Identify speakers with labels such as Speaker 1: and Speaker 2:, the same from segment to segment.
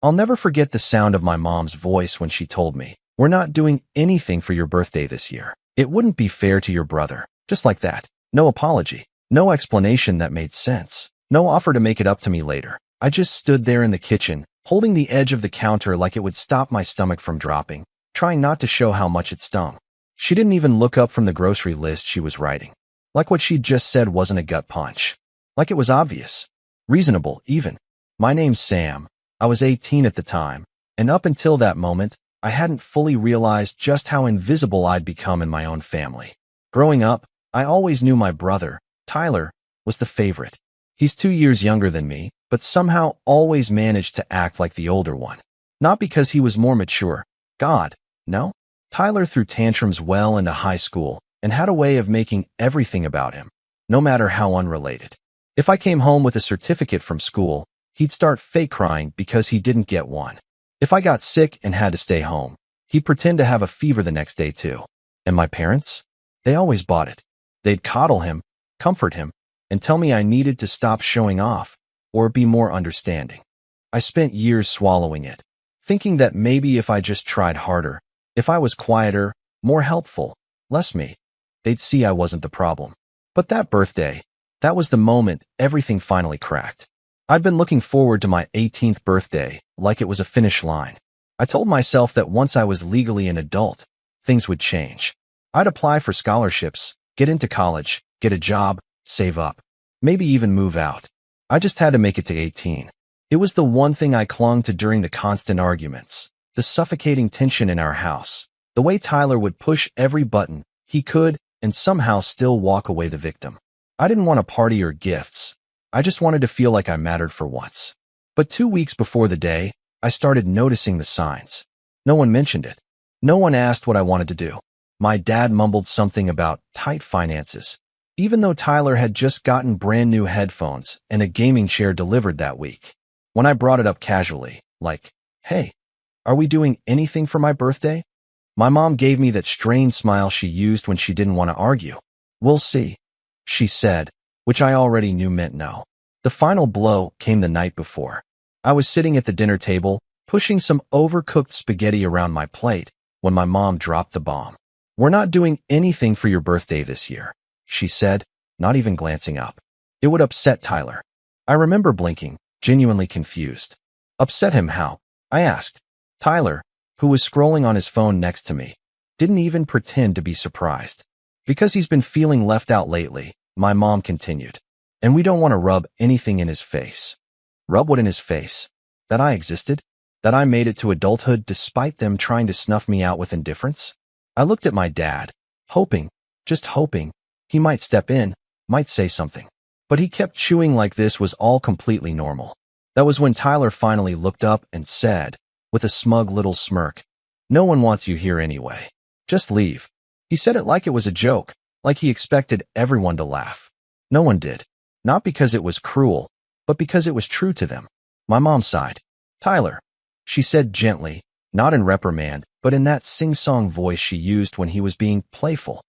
Speaker 1: I'll never forget the sound of my mom's voice when she told me, "We're not doing anything for your birthday this year. It wouldn't be fair to your brother." Just like that. No apology. No explanation that made sense. No offer to make it up to me later. I just stood there in the kitchen, holding the edge of the counter like it would stop my stomach from dropping, trying not to show how much it stung. She didn't even look up from the grocery list she was writing. Like what she'd just said wasn't a gut punch. Like it was obvious. Reasonable, even. My name's Sam. I was 18 at the time, and up until that moment, I hadn't fully realized just how invisible I'd become in my own family. Growing up, I always knew my brother, Tyler, was the favorite. He's 2 years younger than me, but somehow always managed to act like the older one. Not because he was more mature. God, no. Tyler threw tantrums well into high school and had a way of making everything about him, no matter how unrelated. If I came home with a certificate from school, he'd start fake crying because he didn't get one. If I got sick and had to stay home, he'd pretend to have a fever the next day too. And my parents? They always bought it. They'd coddle him, comfort him, and tell me I needed to stop showing off or be more understanding. I spent years swallowing it, thinking that maybe if I just tried harder, if I was quieter, more helpful, less me, they'd see I wasn't the problem. But that birthday, that was the moment everything finally cracked. I'd been looking forward to my 18th birthday like it was a finish line. I told myself that once I was legally an adult, things would change. I'd apply for scholarships, get into college, get a job, save up, maybe even move out. I just had to make it to 18. It was the one thing I clung to during the constant arguments, the suffocating tension in our house, the way Tyler would push every button he could and somehow still walk away the victim. I didn't want a party or gifts. I just wanted to feel like I mattered for once. But 2 weeks before the day, I started noticing the signs. No one mentioned it. No one asked what I wanted to do. My dad mumbled something about tight finances, even though Tyler had just gotten brand new headphones and a gaming chair delivered that week. When I brought it up casually, like, "Hey, are we doing anything for my birthday?" My mom gave me that strange smile she used when she didn't want to argue. "We'll see," she said, which I already knew meant no. The final blow came the night before. I was sitting at the dinner table, pushing some overcooked spaghetti around my plate, when my mom dropped the bomb. "We're not doing anything for your birthday this year," she said, not even glancing up. It would upset Tyler. I remember blinking, genuinely confused. Upset him how? I asked. Tyler, who was scrolling on his phone next to me, didn't even pretend to be surprised. "Because he's been feeling left out lately," my mom continued. "And we don't want to rub anything in his face." Rub what in his face? That I existed? That I made it to adulthood despite them trying to snuff me out with indifference? I looked at my dad, hoping, just hoping, he might step in, might say something. But he kept chewing like this was all completely normal. That was when Tyler finally looked up and said, with a smug little smirk, "No one wants you here anyway. Just leave." He said it like it was a joke, like he expected everyone to laugh. No one did. Not because it was cruel, but because it was true to them. My mom sighed. "Tyler," she said gently, not in reprimand, but in that sing-song voice she used when he was being playful.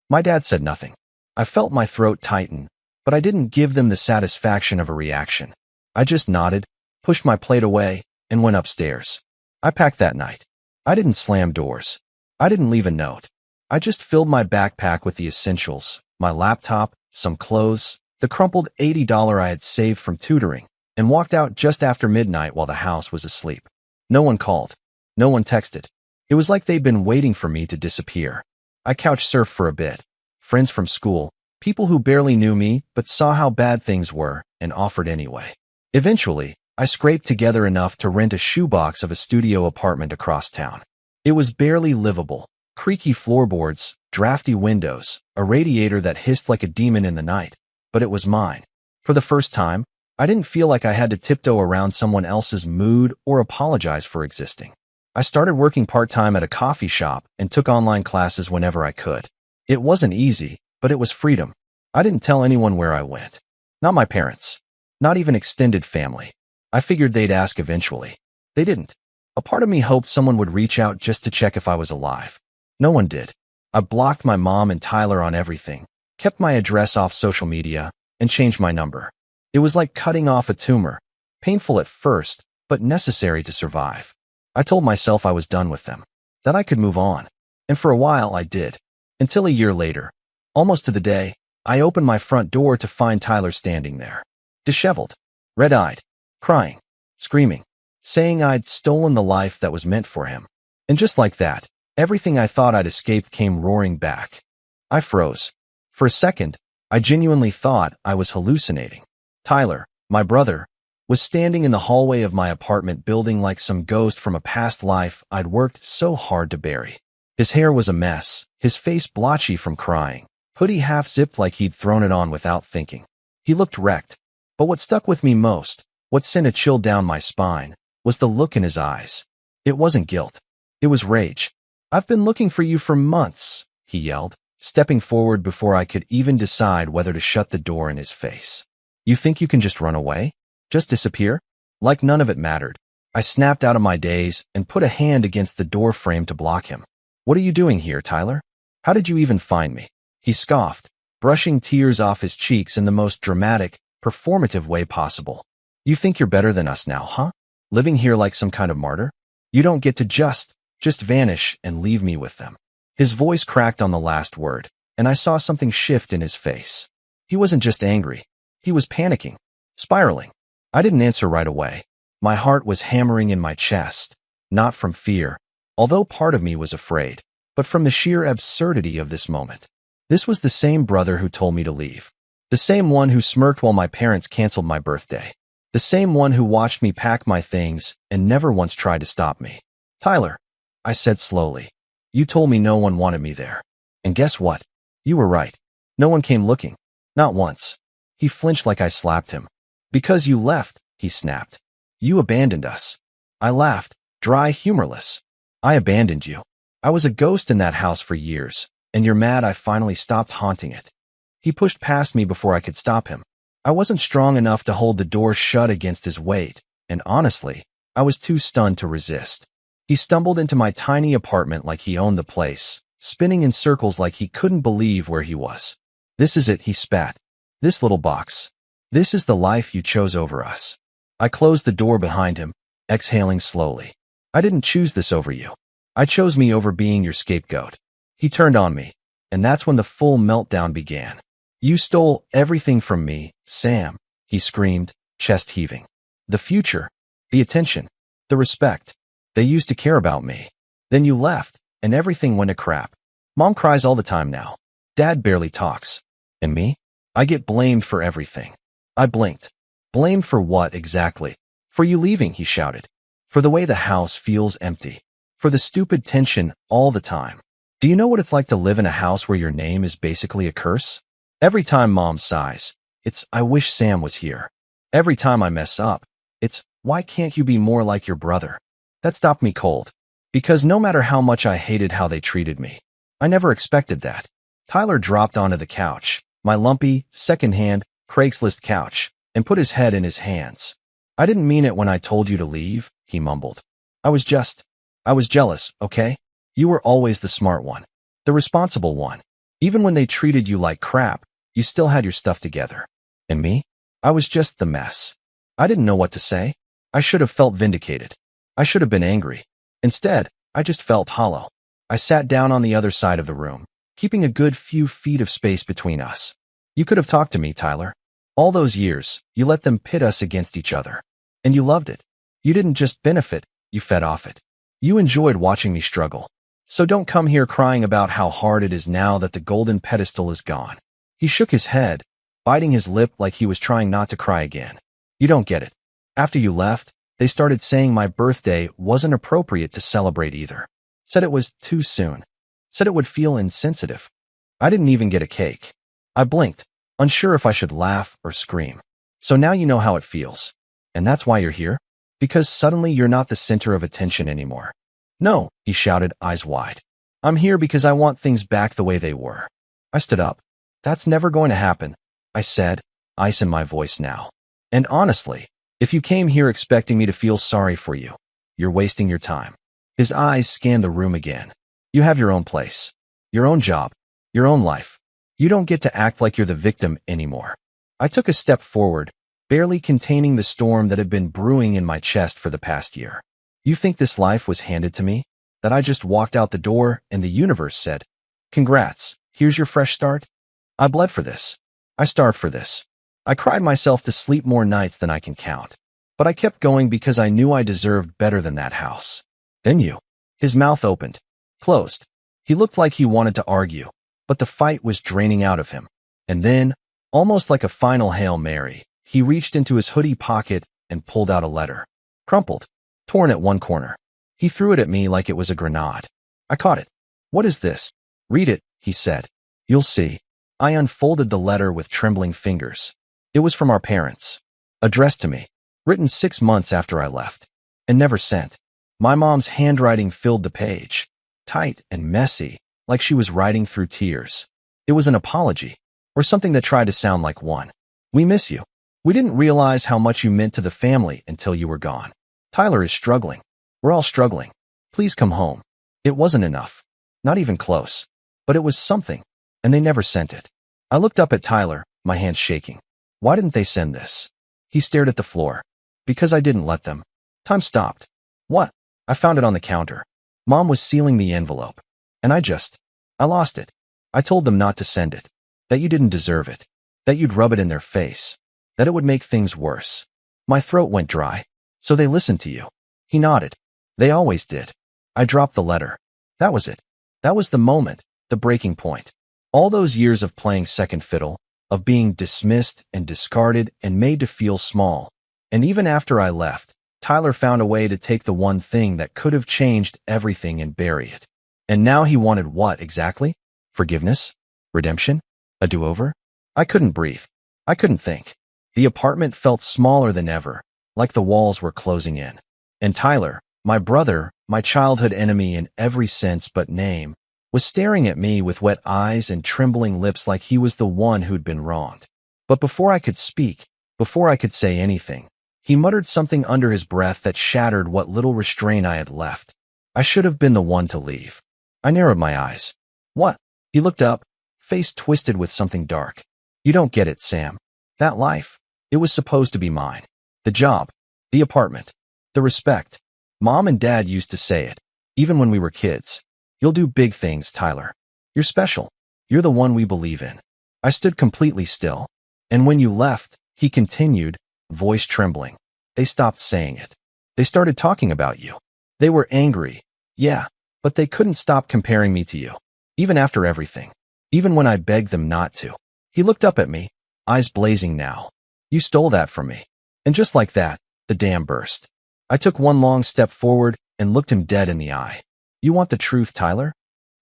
Speaker 1: My dad said nothing. I felt my throat tighten, but I didn't give them the satisfaction of a reaction. I just nodded, pushed my plate away, and went upstairs. I packed that night. I didn't slam doors. I didn't leave a note. I just filled my backpack with the essentials, my laptop, some clothes, the crumpled $80 I had saved from tutoring, and walked out just after midnight while the house was asleep. No one called. No one texted. It was like they'd been waiting for me to disappear. I couch surfed for a bit. Friends from school, people who barely knew me but saw how bad things were and offered anyway. Eventually, I scraped together enough to rent a shoebox of a studio apartment across town. It was barely livable. Creaky floorboards, drafty windows, a radiator that hissed like a demon in the night. But it was mine. For the first time, I didn't feel like I had to tiptoe around someone else's mood or apologize for existing. I started working part-time at a coffee shop and took online classes whenever I could. It wasn't easy, but it was freedom. I didn't tell anyone where I went. Not my parents. Not even extended family. I figured they'd ask eventually. They didn't. A part of me hoped someone would reach out just to check if I was alive. No one did. I blocked my mom and Tyler on everything, kept my address off social media, and changed my number. It was like cutting off a tumor. Painful at first, but necessary to survive. I told myself I was done with them, that I could move on. And for a while I did. Until a year later, almost to the day, I opened my front door to find Tyler standing there. Disheveled, red-eyed, crying, screaming, saying I'd stolen the life that was meant for him. And just like that, everything I thought I'd escaped came roaring back. I froze. For a second, I genuinely thought I was hallucinating. Tyler, my brother, was standing in the hallway of my apartment building like some ghost from a past life I'd worked so hard to bury. His hair was a mess, his face blotchy from crying, hoodie half-zipped like he'd thrown it on without thinking. He looked wrecked. But what stuck with me most, what sent a chill down my spine, was the look in his eyes. It wasn't guilt. It was rage. "I've been looking for you for months," he yelled, stepping forward before I could even decide whether to shut the door in his face. "You think you can just run away? Just disappear?" Like none of it mattered. I snapped out of my daze and put a hand against the door frame to block him. "What are you doing here, Tyler? How did you even find me?" He scoffed, brushing tears off his cheeks in the most dramatic, performative way possible. "You think you're better than us now, huh? Living here like some kind of martyr? You don't get to just vanish and leave me with them." His voice cracked on the last word, and I saw something shift in his face. He wasn't just angry. He was panicking, spiraling. I didn't answer right away. My heart was hammering in my chest, not from fear, although part of me was afraid, but from the sheer absurdity of this moment. This was the same brother who told me to leave. The same one who smirked while my parents canceled my birthday. The same one who watched me pack my things and never once tried to stop me. "Tyler," I said slowly, "you told me no one wanted me there. And guess what? You were right. No one came looking. Not once." He flinched like I slapped him. "Because you left," he snapped. "You abandoned us." I laughed, dry, humorless. "I abandoned you. I was a ghost in that house for years, and you're mad I finally stopped haunting it." He pushed past me before I could stop him. I wasn't strong enough to hold the door shut against his weight, and honestly, I was too stunned to resist. He stumbled into my tiny apartment like he owned the place, spinning in circles like he couldn't believe where he was. "This is it," he spat. "This little box. This is the life you chose over us." I closed the door behind him, exhaling slowly. "I didn't choose this over you. I chose me over being your scapegoat." He turned on me, and that's when the full meltdown began. "You stole everything from me, Sam," he screamed, chest heaving. "The future, the attention, the respect. They used to care about me. Then you left, and everything went to crap. Mom cries all the time now. Dad barely talks. And me? I get blamed for everything." I blinked. "Blamed for what exactly?" "For you leaving," he shouted. "For the way the house feels empty. For the stupid tension all the time. Do you know what it's like to live in a house where your name is basically a curse? Every time Mom sighs, it's 'I wish Sam was here.' Every time I mess up, it's 'Why can't you be more like your brother?' That stopped me cold. Because no matter how much I hated how they treated me, I never expected that." Tyler dropped onto the couch, my lumpy, second-hand, Craigslist couch, and put his head in his hands. "I didn't mean it when I told you to leave," he mumbled. I was jealous, okay? You were always the smart one, the responsible one. Even when they treated you like crap, you still had your stuff together. And me? I was just the mess. I didn't know what to say. I should have felt vindicated. I should have been angry. Instead, I just felt hollow. I sat down on the other side of the room, keeping a good few feet of space between us. "You could have talked to me, Tyler. All those years, you let them pit us against each other. And you loved it. You didn't just benefit, you fed off it. You enjoyed watching me struggle. So don't come here crying about how hard it is now that the golden pedestal is gone." He shook his head, biting his lip like he was trying not to cry again. "You don't get it. After you left, they started saying my birthday wasn't appropriate to celebrate either. Said it was too soon. Said it would feel insensitive. I didn't even get a cake." I blinked, unsure if I should laugh or scream. "So now you know how it feels. And that's why you're here? Because suddenly you're not the center of attention anymore." "No," he shouted, eyes wide. "I'm here because I want things back the way they were." I stood up. "That's never going to happen," I said, ice in my voice now. "And honestly, if you came here expecting me to feel sorry for you, you're wasting your time." His eyes scanned the room again. "You have your own place, your own job, your own life. You don't get to act like you're the victim anymore." I took a step forward, barely containing the storm that had been brewing in my chest for the past year. You think this life was handed to me? That I just walked out the door and the universe said, "Congrats, here's your fresh start"? I bled for this. I starved for this. I cried myself to sleep more nights than I can count. But I kept going because I knew I deserved better than that house. Then you. His mouth opened, closed. He looked like he wanted to argue, but the fight was draining out of him. And then, almost like a final Hail Mary, he reached into his hoodie pocket and pulled out a letter. Crumpled, torn at one corner. He threw it at me like it was a grenade. I caught it. "What is this?" "Read it," he said. "You'll see." I unfolded the letter with trembling fingers. It was from our parents. Addressed to me. Written 6 months after I left. And never sent. My mom's handwriting filled the page. Tight and messy, like she was writing through tears. It was an apology, or something that tried to sound like one. "We miss you. We didn't realize how much you meant to the family until you were gone. Tyler is struggling. We're all struggling. Please come home." It wasn't enough. Not even close. But it was something, and they never sent it. I looked up at Tyler, my hands shaking. Why didn't they send this? He stared at the floor. Because I didn't let them. Time stopped. What? I found it on the counter. Mom was sealing the envelope. And I lost it. I told them not to send it. That you didn't deserve it. That you'd rub it in their face. That it would make things worse. My throat went dry. So they listened to you. He nodded. They always did. I dropped the letter. That was it. That was the moment, the breaking point. All those years of playing second fiddle, of being dismissed and discarded and made to feel small. And even after I left, Tyler found a way to take the one thing that could have changed everything and bury it. And now he wanted what exactly? Forgiveness? Redemption? A do-over? I couldn't breathe. I couldn't think. The apartment felt smaller than ever, like the walls were closing in. And Tyler, my brother, my childhood enemy in every sense but name, was staring at me with wet eyes and trembling lips like he was the one who'd been wronged. But before I could speak, before I could say anything, he muttered something under his breath that shattered what little restraint I had left. I should have been the one to leave. I narrowed my eyes. What? He looked up, face twisted with something dark. You don't get it, Sam. That life, it was supposed to be mine. The job, the apartment, the respect. Mom and Dad used to say it, even when we were kids. You'll do big things, Tyler. You're special. You're the one we believe in. I stood completely still. And when you left, he continued, voice trembling. They stopped saying it. They started talking about you. They were angry. Yeah, but they couldn't stop comparing me to you. Even after everything. Even when I begged them not to. He looked up at me, eyes blazing now. You stole that from me. And just like that, the dam burst. I took one long step forward and looked him dead in the eye. You want the truth, Tyler?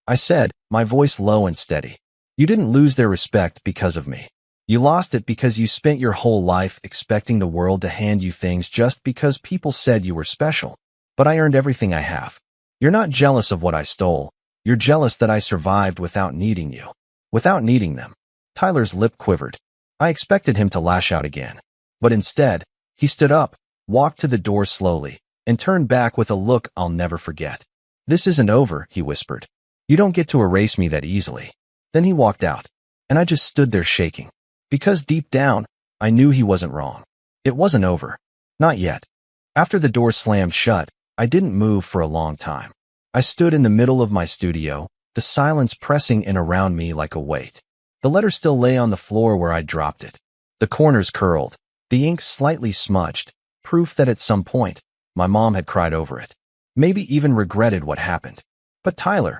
Speaker 1: I said, my voice low and steady. You didn't lose their respect because of me. You lost it because you spent your whole life expecting the world to hand you things just because people said you were special. But I earned everything I have. You're not jealous of what I stole. You're jealous that I survived without needing you. Without needing them. Tyler's lip quivered. I expected him to lash out again. But instead, he stood up, walked to the door slowly, and turned back with a look I'll never forget. This isn't over, he whispered. You don't get to erase me that easily. Then he walked out, and I just stood there shaking. Because deep down, I knew he wasn't wrong. It wasn't over. Not yet. After the door slammed shut, I didn't move for a long time. I stood in the middle of my studio, the silence pressing in around me like a weight. The letter still lay on the floor where I'd dropped it. The corners curled, the ink slightly smudged, proof that at some point, my mom had cried over it. Maybe even regretted what happened. But Tyler,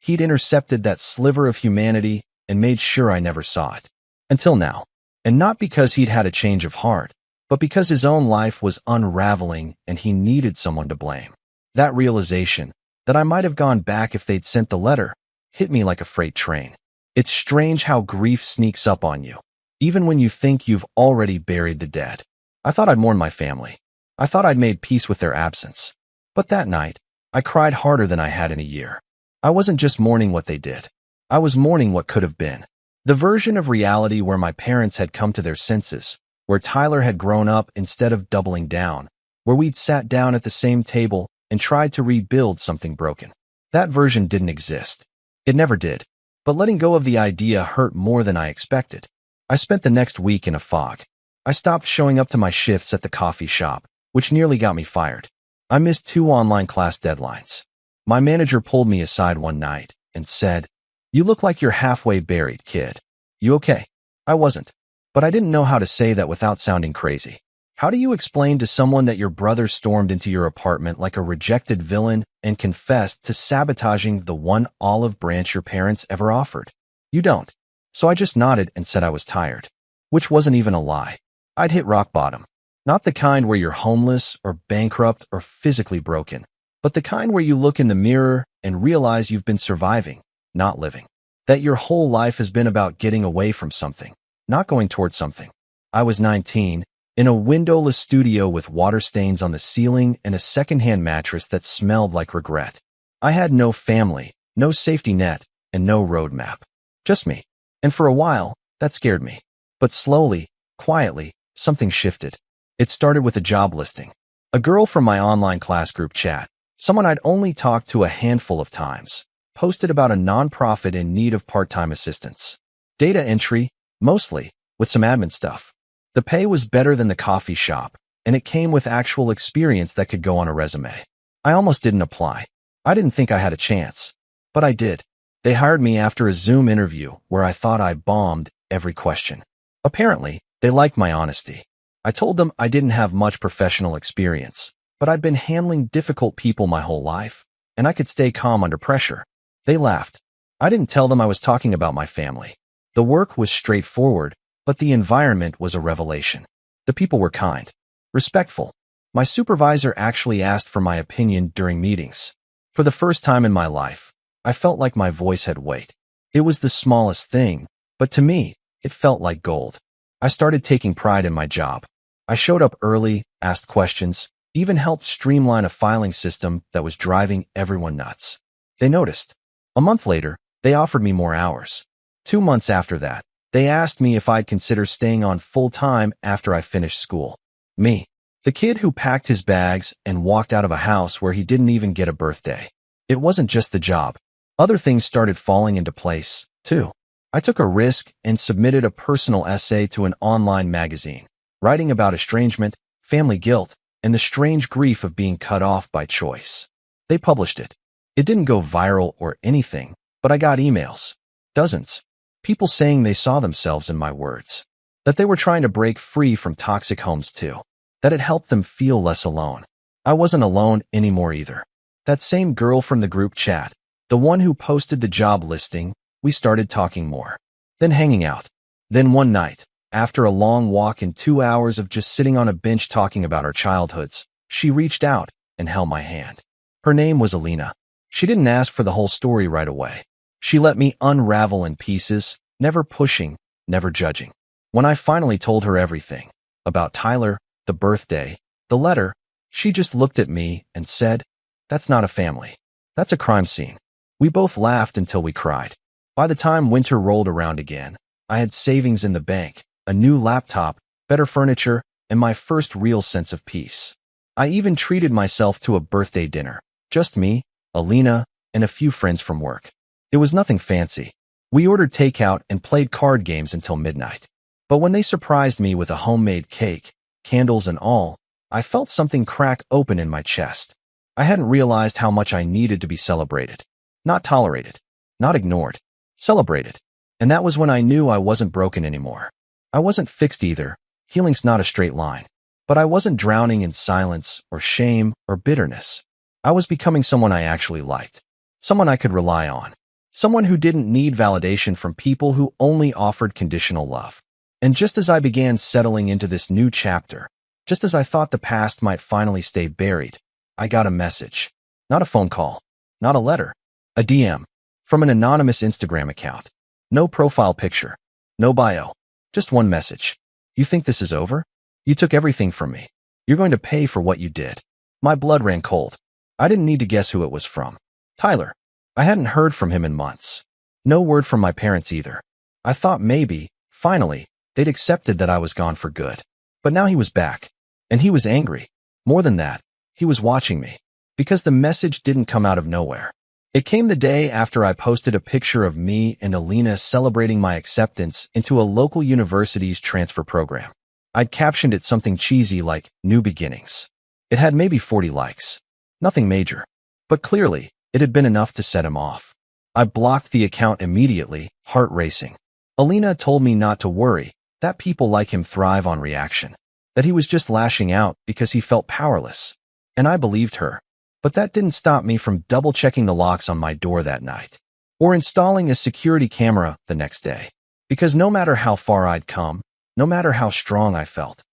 Speaker 1: he'd intercepted that sliver of humanity and made sure I never saw it. Until now. And not because he'd had a change of heart, but because his own life was unraveling and he needed someone to blame. That realization, that I might have gone back if they'd sent the letter, hit me like a freight train. It's strange how grief sneaks up on you, even when you think you've already buried the dead. I thought I'd mourn my family. I thought I'd made peace with their absence. But that night, I cried harder than I had in a year. I wasn't just mourning what they did. I was mourning what could have been. The version of reality where my parents had come to their senses, where Tyler had grown up instead of doubling down, where we'd sat down at the same table and tried to rebuild something broken. That version didn't exist. It never did. But letting go of the idea hurt more than I expected. I spent the next week in a fog. I stopped showing up to my shifts at the coffee shop, which nearly got me fired. I missed 2 online class deadlines. My manager pulled me aside one night and said, "You look like you're halfway buried, kid. You okay?" I wasn't. But I didn't know how to say that without sounding crazy. How do you explain to someone that your brother stormed into your apartment like a rejected villain and confessed to sabotaging the one olive branch your parents ever offered? You don't. So I just nodded and said I was tired. Which wasn't even a lie. I'd hit rock bottom. Not the kind where you're homeless or bankrupt or physically broken, but the kind where you look in the mirror and realize you've been surviving, not living. That your whole life has been about getting away from something, not going towards something. I was 19, in a windowless studio with water stains on the ceiling and a secondhand mattress that smelled like regret. I had no family, no safety net, and no roadmap. Just me. And for a while, that scared me. But slowly, quietly, something shifted. It started with a job listing. A girl from my online class group chat, someone I'd only talked to a handful of times, posted about a nonprofit in need of part-time assistance. Data entry, mostly, with some admin stuff. The pay was better than the coffee shop, and it came with actual experience that could go on a resume. I almost didn't apply. I didn't think I had a chance. But I did. They hired me after a Zoom interview where I thought I bombed every question. Apparently, they liked my honesty. I told them I didn't have much professional experience, but I'd been handling difficult people my whole life, and I could stay calm under pressure. They laughed. I didn't tell them I was talking about my family. The work was straightforward, but the environment was a revelation. The people were kind, respectful. My supervisor actually asked for my opinion during meetings. For the first time in my life, I felt like my voice had weight. It was the smallest thing, but to me, it felt like gold. I started taking pride in my job. I showed up early, asked questions, even helped streamline a filing system that was driving everyone nuts. They noticed. A month later, they offered me more hours. 2 months after that, they asked me if I'd consider staying on full-time after I finished school. Me, the kid who packed his bags and walked out of a house where he didn't even get a birthday. It wasn't just the job. Other things started falling into place, too. I took a risk and submitted a personal essay to an online magazine, writing about estrangement, family guilt, and the strange grief of being cut off by choice. They published it. It didn't go viral or anything, but I got emails. Dozens. People saying they saw themselves in my words. That they were trying to break free from toxic homes too. That it helped them feel less alone. I wasn't alone anymore either. That same girl from the group chat, the one who posted the job listing, we started talking more. Then hanging out. Then one night, after a long walk and 2 hours of just sitting on a bench talking about our childhoods, she reached out and held my hand. Her name was Alina. She didn't ask for the whole story right away. She let me unravel in pieces, never pushing, never judging. When I finally told her everything, about Tyler, the birthday, the letter, she just looked at me and said, "That's not a family. That's a crime scene." We both laughed until we cried. By the time winter rolled around again, I had savings in the bank, a new laptop, better furniture, and my first real sense of peace. I even treated myself to a birthday dinner. Just me, Alina, and a few friends from work. It was nothing fancy. We ordered takeout and played card games until midnight. But when they surprised me with a homemade cake, candles and all, I felt something crack open in my chest. I hadn't realized how much I needed to be celebrated. Not tolerated. Not ignored. Celebrated. And that was when I knew I wasn't broken anymore. I wasn't fixed either. Healing's not a straight line. But I wasn't drowning in silence or shame or bitterness. I was becoming someone I actually liked. Someone I could rely on. Someone who didn't need validation from people who only offered conditional love. And just as I began settling into this new chapter, just as I thought the past might finally stay buried, I got a message. Not a phone call. Not a letter. A DM. From an anonymous Instagram account. No profile picture. No bio. Just one message. "You think this is over? You took everything from me. You're going to pay for what you did." My blood ran cold. I didn't need to guess who it was from. Tyler. I hadn't heard from him in months. No word from my parents either. I thought maybe, finally, they'd accepted that I was gone for good. But now he was back. And he was angry. More than that, he was watching me. Because the message didn't come out of nowhere. It came the day after I posted a picture of me and Alina celebrating my acceptance into a local university's transfer program. I'd captioned it something cheesy like New Beginnings. It had maybe 40 likes. Nothing major. But clearly, it had been enough to set him off. I blocked the account immediately, heart racing. Alina told me not to worry, that people like him thrive on reaction. That he was just lashing out because he felt powerless. And I believed her. But that didn't stop me from double-checking the locks on my door that night. Or installing a security camera the next day. Because no matter how far I'd come, no matter how strong I felt,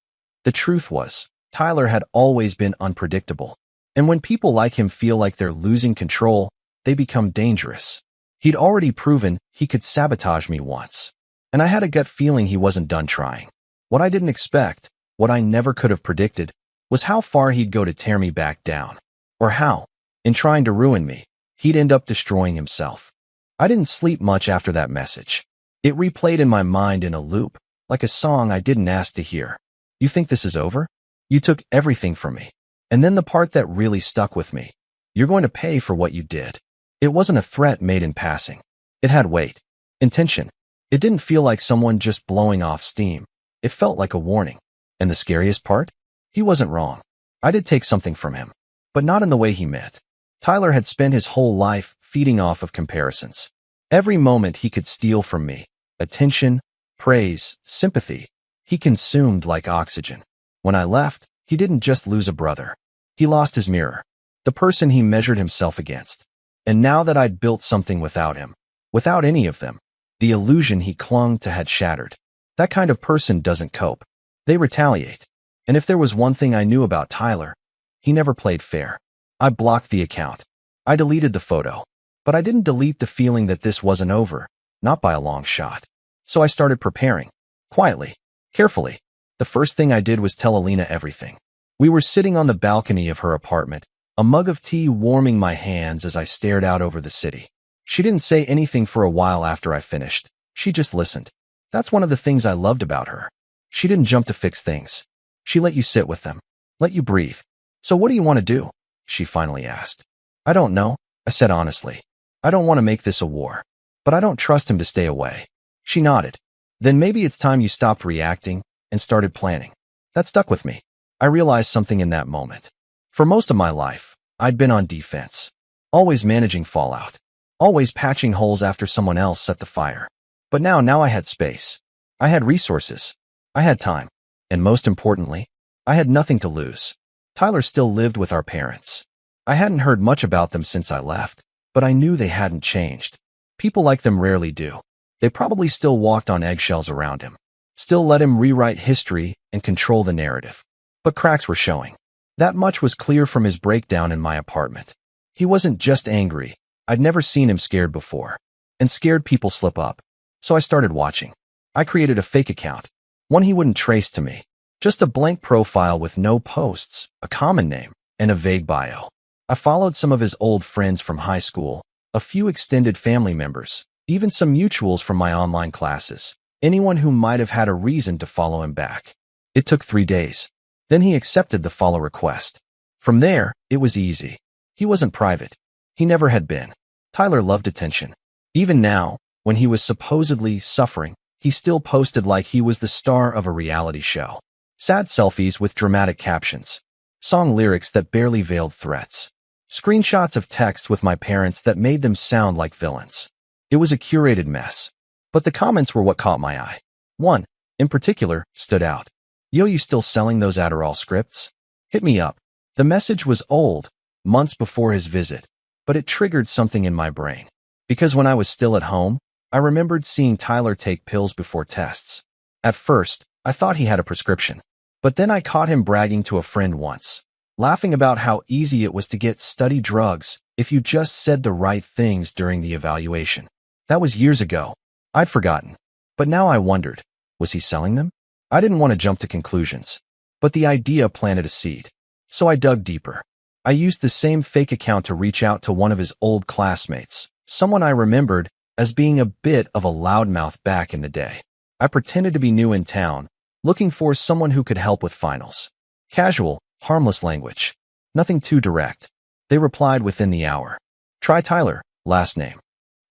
Speaker 1: the truth was, Tyler had always been unpredictable. And when people like him feel like they're losing control, they become dangerous. He'd already proven he could sabotage me once. And I had a gut feeling he wasn't done trying. What I didn't expect, what I never could have predicted, was how far he'd go to tear me back down. Or how, in trying to ruin me, he'd end up destroying himself. I didn't sleep much after that message. It replayed in my mind in a loop, like a song I didn't ask to hear. You think this is over? You took everything from me. And then the part that really stuck with me. You're going to pay for what you did. It wasn't a threat made in passing. It had weight, intention. It didn't feel like someone just blowing off steam. It felt like a warning. And the scariest part? He wasn't wrong. I did take something from him. But not in the way he meant. Tyler had spent his whole life feeding off of comparisons. Every moment he could steal from me. Attention, praise, sympathy. He consumed like oxygen. When I left, he didn't just lose a brother. He lost his mirror. The person he measured himself against. And now that I'd built something without him, without any of them, the illusion he clung to had shattered. That kind of person doesn't cope. They retaliate. And if there was one thing I knew about Tyler, he never played fair. I blocked the account. I deleted the photo. But I didn't delete the feeling that this wasn't over, not by a long shot. So I started preparing. Quietly. Carefully. The first thing I did was tell Alina everything. We were sitting on the balcony of her apartment, a mug of tea warming my hands as I stared out over the city. She didn't say anything for a while after I finished. She just listened. That's one of the things I loved about her. She didn't jump to fix things. She let you sit with them. Let you breathe. So what do you want to do? She finally asked. I don't know, I said honestly. I don't want to make this a war. But I don't trust him to stay away. She nodded. Then maybe it's time you stopped reacting and started planning. That stuck with me. I realized something in that moment. For most of my life, I'd been on defense. Always managing fallout. Always patching holes after someone else set the fire. But now I had space. I had resources. I had time. And most importantly, I had nothing to lose. Tyler still lived with our parents. I hadn't heard much about them since I left, but I knew they hadn't changed. People like them rarely do. They probably still walked on eggshells around him. Still let him rewrite history and control the narrative. But cracks were showing. That much was clear from his breakdown in my apartment. He wasn't just angry. I'd never seen him scared before. And scared people slip up. So I started watching. I created a fake account. One he wouldn't trace to me. Just a blank profile with no posts, a common name, and a vague bio. I followed some of his old friends from high school, a few extended family members, even some mutuals from my online classes, anyone who might have had a reason to follow him back. It took 3 days. Then he accepted the follow request. From there, it was easy. He wasn't private. He never had been. Tyler loved attention. Even now, when he was supposedly suffering, he still posted like he was the star of a reality show. Sad selfies with dramatic captions. Song lyrics that barely veiled threats. Screenshots of text with my parents that made them sound like villains. It was a curated mess. But the comments were what caught my eye. One, in particular, stood out. Yo, you still selling those Adderall scripts? Hit me up. The message was old, months before his visit, but it triggered something in my brain. Because when I was still at home, I remembered seeing Tyler take pills before tests. At first, I thought he had a prescription. But then I caught him bragging to a friend once, laughing about how easy it was to get study drugs if you just said the right things during the evaluation. That was years ago. I'd forgotten. But now I wondered, was he selling them? I didn't want to jump to conclusions. But the idea planted a seed. So I dug deeper. I used the same fake account to reach out to one of his old classmates, someone I remembered as being a bit of a loudmouth back in the day. I pretended to be new in town, looking for someone who could help with finals. Casual, harmless language. Nothing too direct. They replied within the hour. Try Tyler, last name.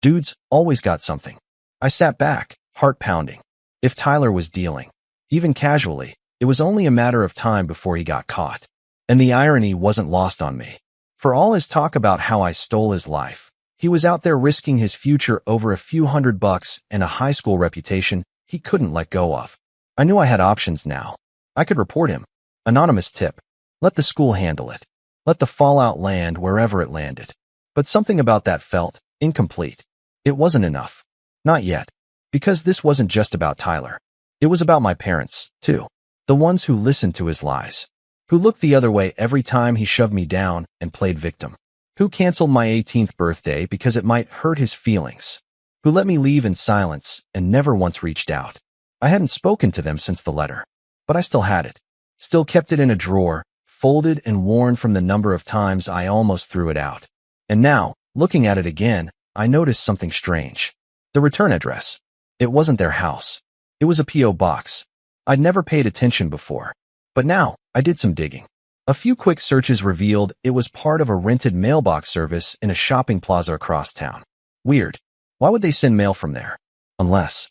Speaker 1: Dudes always got something. I sat back, heart pounding. If Tyler was dealing, even casually, It was only a matter of time before he got caught. And the irony wasn't lost on me. For all his talk about how I stole his life, he was out there risking his future over a few $100 and a high school reputation he couldn't let go of. I knew I had options now. I could report him. Anonymous tip. Let the school handle it. Let the fallout land wherever it landed. But something about that felt incomplete. It wasn't enough. Not yet. Because this wasn't just about Tyler. It was about my parents, too. The ones who listened to his lies. Who looked the other way every time he shoved me down and played victim. Who canceled my 18th birthday because it might hurt his feelings. Who let me leave in silence and never once reached out. I hadn't spoken to them since the letter. But I still had it. Still kept it in a drawer, folded and worn from the number of times I almost threw it out. And now, looking at it again, I noticed something strange. The return address. It wasn't their house. It was a P.O. box. I'd never paid attention before. But now, I did some digging. A few quick searches revealed it was part of a rented mailbox service in a shopping plaza across town. Weird. Why would they send mail from there? Unless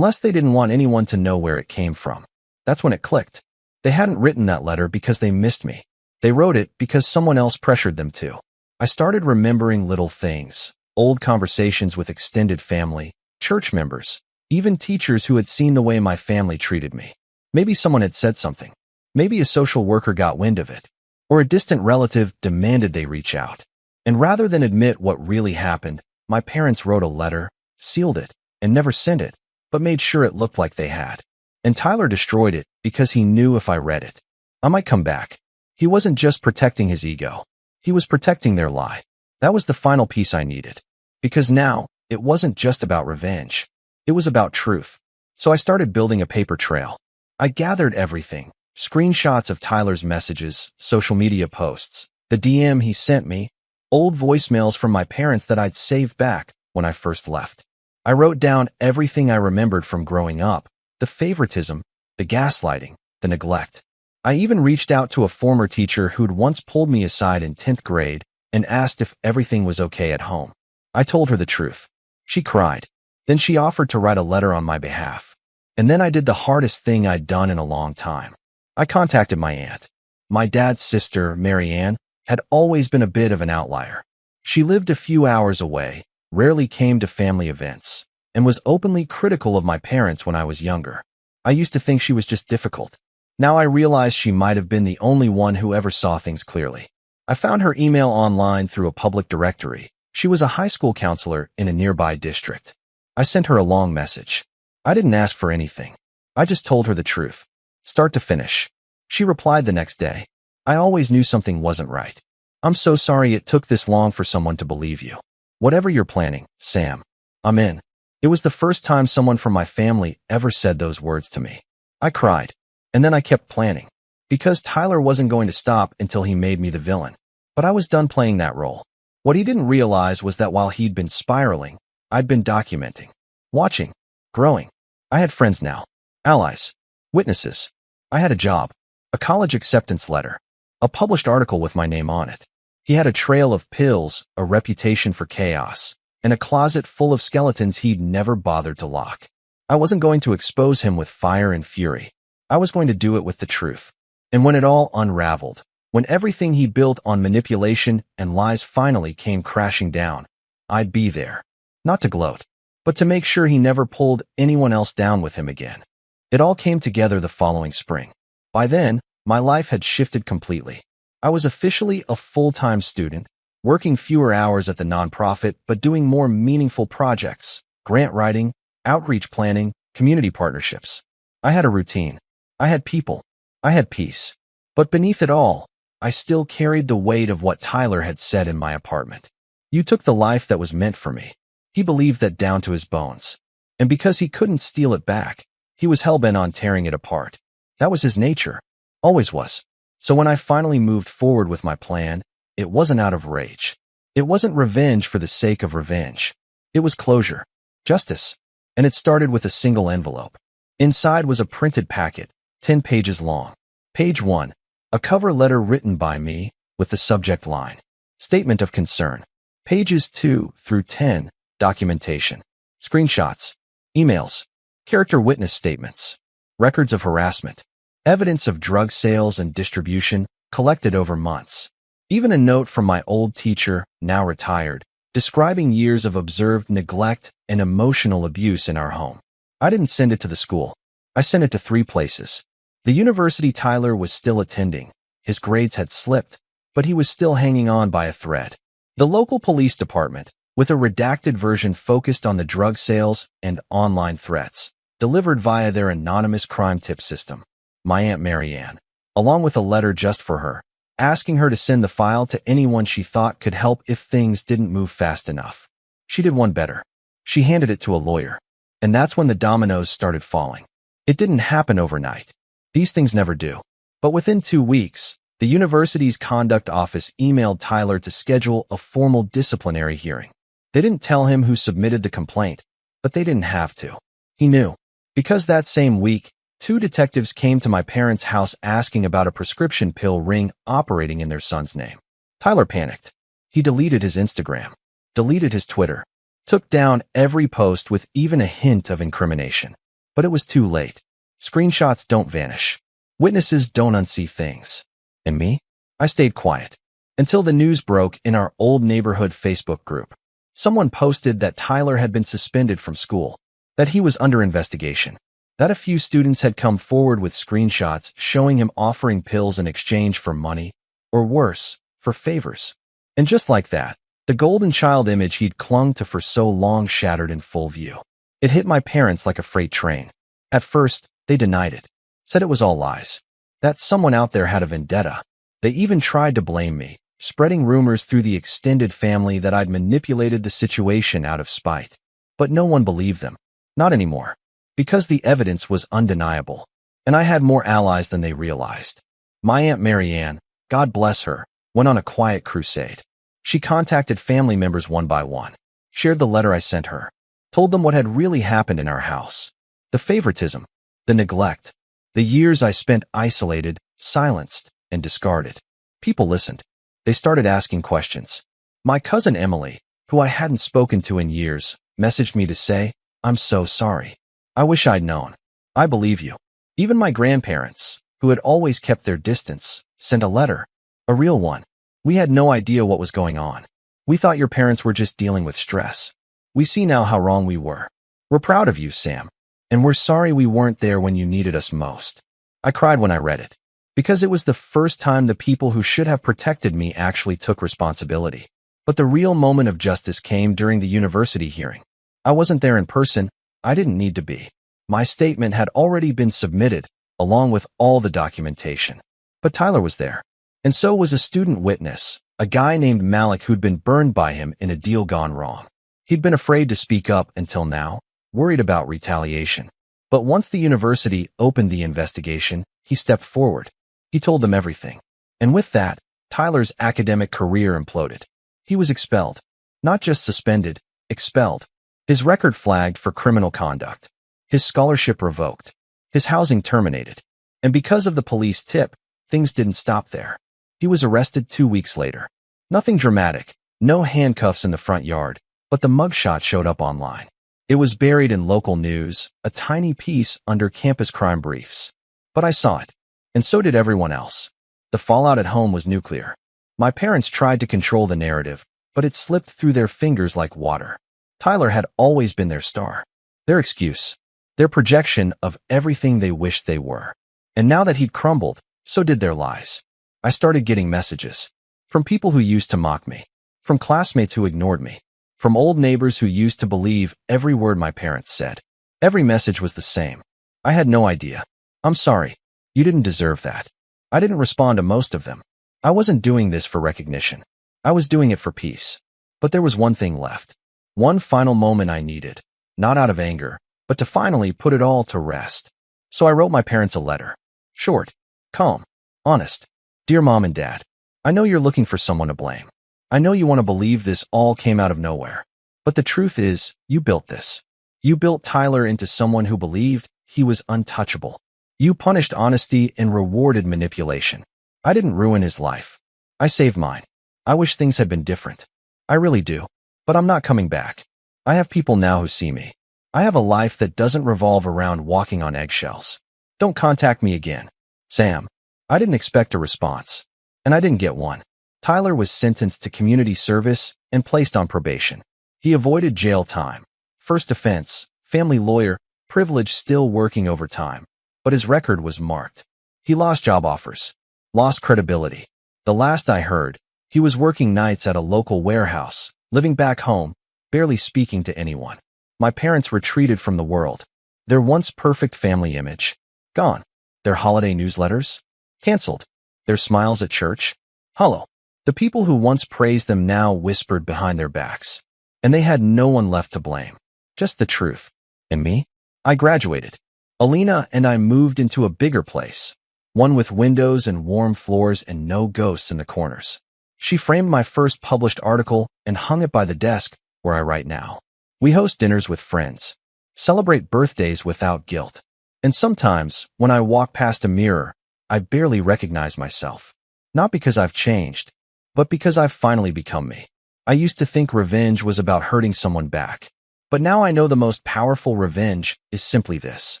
Speaker 1: they didn't want anyone to know where it came from. That's when it clicked. They hadn't written that letter because they missed me. They wrote it because someone else pressured them to. I started remembering little things. Old conversations with extended family, church members, even teachers who had seen the way my family treated me. Maybe someone had said something. Maybe a social worker got wind of it, or a distant relative demanded they reach out. And rather than admit what really happened, my parents wrote a letter, sealed it, and never sent it, but made sure it looked like they had. And Tyler destroyed it because he knew if I read it, I might come back. He wasn't just protecting his ego. He was protecting their lie. That was the final piece I needed. Because now, it wasn't just about revenge. It was about truth. So I started building a paper trail. I gathered everything. Screenshots of Tyler's messages, social media posts, the DM he sent me, old voicemails from my parents that I'd saved back when I first left. I wrote down everything I remembered from growing up, the favoritism, the gaslighting, the neglect. I even reached out to a former teacher who'd once pulled me aside in 10th grade and asked if everything was okay at home. I told her the truth. She cried. Then she offered to write a letter on my behalf. And then I did the hardest thing I'd done in a long time. I contacted my aunt. My dad's sister, Mary Ann, had always been a bit of an outlier. She lived a few hours away, rarely came to family events, and was openly critical of my parents when I was younger. I used to think she was just difficult. Now I realize she might have been the only one who ever saw things clearly. I found her email online through a public directory. She was a high school counselor in a nearby district. I sent her a long message. I didn't ask for anything. I just told her the truth. Start to finish. She replied the next day. I always knew something wasn't right. I'm so sorry it took this long for someone to believe you. Whatever you're planning, Sam, I'm in. It was the first time someone from my family ever said those words to me. I cried. And then I kept planning. Because Tyler wasn't going to stop until he made me the villain. But I was done playing that role. What he didn't realize was that while he'd been spiraling, I'd been documenting, watching, growing. I had friends now. Allies. Witnesses. I had a job, a college acceptance letter, a published article with my name on it. He had a trail of pills, a reputation for chaos, and a closet full of skeletons he'd never bothered to lock. I wasn't going to expose him with fire and fury. I was going to do it with the truth. And when it all unraveled, when everything he built on manipulation and lies finally came crashing down, I'd be there. Not to gloat, but to make sure he never pulled anyone else down with him again. It all came together the following spring. By then, my life had shifted completely. I was officially a full-time student, working fewer hours at the nonprofit but doing more meaningful projects, grant writing, outreach planning, community partnerships. I had a routine. I had people. I had peace. But beneath it all, I still carried the weight of what Tyler had said in my apartment. You took the life that was meant for me. He believed that down to his bones. And because he couldn't steal it back, he was hell-bent on tearing it apart. That was his nature. Always was. So when I finally moved forward with my plan, it wasn't out of rage. It wasn't revenge for the sake of revenge. It was closure. Justice. And it started with a single envelope. Inside was a printed packet, 10 pages long. Page 1. A cover letter written by me, with the subject line, Statement of Concern. Pages 2 through 10, Documentation. Screenshots. Emails. Character witness statements. Records of harassment. Evidence of drug sales and distribution collected over months. Even a note from my old teacher, now retired, describing years of observed neglect and emotional abuse in our home. I didn't send it to the school. I sent it to 3 places. The university Tyler was still attending. His grades had slipped, but he was still hanging on by a thread. The local police department, with a redacted version focused on the drug sales and online threats, delivered via their anonymous crime tip system. My Aunt Marianne, along with a letter just for her, asking her to send the file to anyone she thought could help if things didn't move fast enough. She did one better. She handed it to a lawyer. And that's when the dominoes started falling. It didn't happen overnight. These things never do. But within 2 weeks, the university's conduct office emailed Tyler to schedule a formal disciplinary hearing. They didn't tell him who submitted the complaint, but they didn't have to. He knew. Because that same week, 2 detectives came to my parents' house asking about a prescription pill ring operating in their son's name. Tyler panicked. He deleted his Instagram, deleted his Twitter, took down every post with even a hint of incrimination. But it was too late. Screenshots don't vanish. Witnesses don't unsee things. And me? I stayed quiet. Until the news broke in our old neighborhood Facebook group. Someone posted that Tyler had been suspended from school, that he was under investigation, that a few students had come forward with screenshots showing him offering pills in exchange for money, or worse, for favors. And just like that, the golden child image he'd clung to for so long shattered in full view. It hit my parents like a freight train. At first, they denied it, said it was all lies, that someone out there had a vendetta. They even tried to blame me, spreading rumors through the extended family that I'd manipulated the situation out of spite. But no one believed them. Not anymore. Because the evidence was undeniable. And I had more allies than they realized. My Aunt Marianne, God bless her, went on a quiet crusade. She contacted family members one by one, shared the letter I sent her, told them what had really happened in our house. The favoritism, the neglect, the years I spent isolated, silenced, and discarded. People listened. They started asking questions. My cousin Emily, who I hadn't spoken to in years, messaged me to say, "I'm so sorry. I wish I'd known. I believe you." Even my grandparents, who had always kept their distance, sent a letter. A real one. "We had no idea what was going on. We thought your parents were just dealing with stress. We see now how wrong we were. We're proud of you, Sam. And we're sorry we weren't there when you needed us most." I cried when I read it, because it was the first time the people who should have protected me actually took responsibility. But the real moment of justice came during the university hearing. I wasn't there in person. I didn't need to be. My statement had already been submitted, along with all the documentation. But Tyler was there. And so was a student witness, a guy named Malik who'd been burned by him in a deal gone wrong. He'd been afraid to speak up until now, worried about retaliation. But once the university opened the investigation, he stepped forward. He told them everything. And with that, Tyler's academic career imploded. He was expelled. Not just suspended, expelled. His record flagged for criminal conduct. His scholarship revoked. His housing terminated. And because of the police tip, things didn't stop there. He was arrested 2 weeks later. Nothing dramatic, no handcuffs in the front yard, but the mugshot showed up online. It was buried in local news, a tiny piece under campus crime briefs. But I saw it. And so did everyone else. The fallout at home was nuclear. My parents tried to control the narrative, but it slipped through their fingers like water. Tyler had always been their star, their excuse, their projection of everything they wished they were. And now that he'd crumbled, so did their lies. I started getting messages from people who used to mock me, from classmates who ignored me, from old neighbors who used to believe every word my parents said. Every message was the same. I had no idea. "I'm sorry. You didn't deserve that." I didn't respond to most of them. I wasn't doing this for recognition. I was doing it for peace. But there was one thing left. One final moment I needed, not out of anger, but to finally put it all to rest. So I wrote my parents a letter. Short, calm, honest. "Dear Mom and Dad, I know you're looking for someone to blame. I know you want to believe this all came out of nowhere. But the truth is, you built this. You built Tyler into someone who believed he was untouchable. You punished honesty and rewarded manipulation. I didn't ruin his life. I saved mine. I wish things had been different. I really do. But I'm not coming back. I have people now who see me. I have a life that doesn't revolve around walking on eggshells. Don't contact me again. Sam. I didn't expect a response. And I didn't get one. Tyler was sentenced to community service and placed on probation. He avoided jail time. First offense, family lawyer, privilege, still working overtime. But his record was marked. He lost job offers, lost credibility. The last I heard, he was working nights at a local warehouse, living back home, barely speaking to anyone. My parents retreated from the world. Their once perfect family image, gone. Their holiday newsletters, canceled. Their smiles at church, hollow. The people who once praised them now whispered behind their backs. And they had no one left to blame. Just the truth. And me? I graduated. Alina and I moved into a bigger place. One with windows and warm floors and no ghosts in the corners. She framed my first published article and hung it by the desk where I write now. We host dinners with friends, celebrate birthdays without guilt. And sometimes, when I walk past a mirror, I barely recognize myself. Not because I've changed, but because I've finally become me. I used to think revenge was about hurting someone back. But now I know the most powerful revenge is simply this: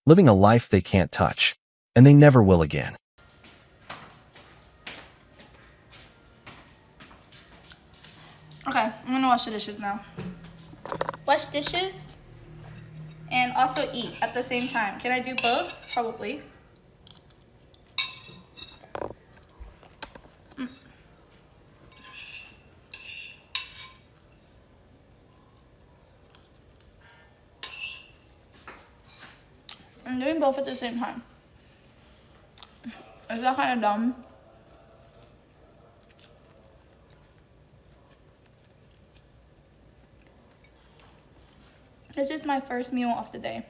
Speaker 1: living a life they can't touch, and they never will again.
Speaker 2: Okay, I'm gonna wash the dishes now. Wash dishes and also eat at the same time. Can I do both? Probably. I'm doing both at the same time. Is that kind of dumb? This is my first meal of the day.